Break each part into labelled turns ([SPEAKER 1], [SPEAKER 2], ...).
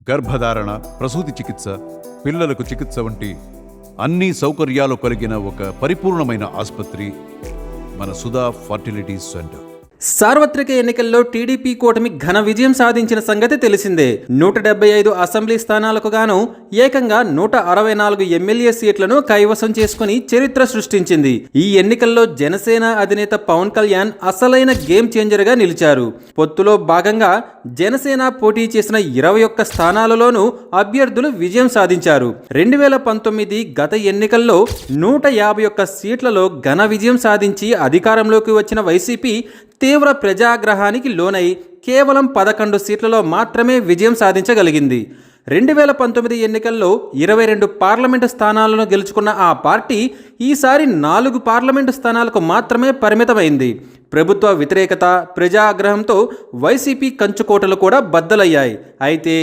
[SPEAKER 1] గర్భధారణ, ప్రసూతి చికిత్స, పిల్లలకు చికిత్స వంటి అన్ని సౌకర్యాలు కలిగిన ఒక పరిపూర్ణమైన ఆసుపత్రి మన సుధా ఫర్టిలిటీ సెంటర్.
[SPEAKER 2] సార్వత్రిక ఎన్నికల్లో టీడీపీ కూటమి ఘన విజయం సాధించిన సంగతి తెలిసిందే. 175 అసెంబ్లీ స్థానాలకు గాను ఏకంగా 164 ఎమ్మెల్యే సీట్లను కైవసం చేసుకుని చరిత్ర సృష్టించింది. ఈ ఎన్నికల్లో జనసేన అధినేత పవన్ కళ్యాణ్ అసలైన గేమ్ చేంజర్ గా నిలిచారు. పొత్తులో భాగంగా జనసేన పోటీ చేసిన 21 స్థానాలలోనూ అభ్యర్థులు విజయం సాధించారు. 2019 గత ఎన్నికల్లో 151 సీట్లలో ఘన విజయం సాధించి అధికారంలోకి వచ్చిన వైసీపీ తీవ్ర ప్రజాగ్రహానికి లోనై కేవలం 11 సీట్లలో మాత్రమే విజయం సాధించగలిగింది. 2019 ఎన్నికల్లో 22 పార్లమెంటు స్థానాలను గెలుచుకున్న ఆ పార్టీ ఈసారి 4 పార్లమెంటు స్థానాలకు మాత్రమే పరిమితమైంది. ప్రభుత్వ వ్యతిరేకత, ప్రజాగ్రహంతో వైసీపీ కంచుకోటలు కూడా బద్దలయ్యాయి. అయితే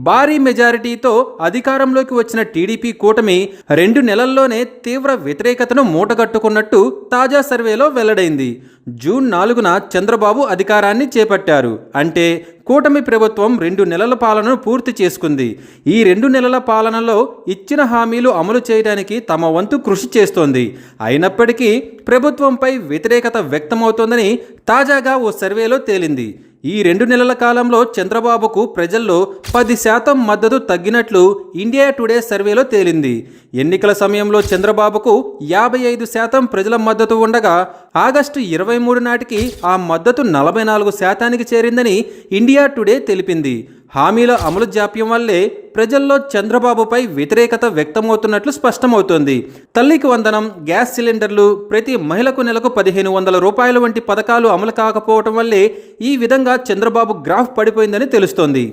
[SPEAKER 2] భారీ మెజారిటీతో అధికారంలోకి వచ్చిన టీడీపీ కూటమి 2 నెలల్లోనే తీవ్ర వ్యతిరేకతను మూటగట్టుకున్నట్టు తాజా సర్వేలో వెల్లడైంది. జూన్ 4న చంద్రబాబు అధికారాన్ని చేపట్టారు. అంటే కూటమి ప్రభుత్వం 2 నెలల పాలనను పూర్తి చేసుకుంది. ఈ 2 నెలల పాలనలో ఇచ్చిన హామీలు అమలు చేయడానికి తమ వంతు కృషి చేస్తోంది. అయినప్పటికీ ప్రభుత్వంపై వ్యతిరేకత వ్యక్తమవుతోందని తాజాగా ఓ సర్వేలో తేలింది. ఈ 2 నెలల కాలంలో చంద్రబాబుకు ప్రజల్లో 10% మద్దతు తగ్గినట్లు ఇండియా టుడే సర్వేలో తేలింది. ఎన్నికల సమయంలో చంద్రబాబుకు 55% ప్రజల మద్దతు ఉండగా ఆగస్టు 23 నాటికి ఆ మద్దతు 44%కి చేరిందని ఇండియా టుడే తెలిపింది. హామీల అమలు జాప్యం వల్లే ప్రజల్లో చంద్రబాబుపై వ్యతిరేకత వ్యక్తమవుతున్నట్లు స్పష్టమవుతోంది. తల్లికి వందనం, గ్యాస్ సిలిండర్లు, ప్రతి మహిళకు నెలకు 1500 రూపాయలు వంటి పథకాలు అమలు కాకపోవటం వల్లే ఈ విధంగా చంద్రబాబు గ్రాఫ్ పడిపోయిందని తెలుస్తోంది.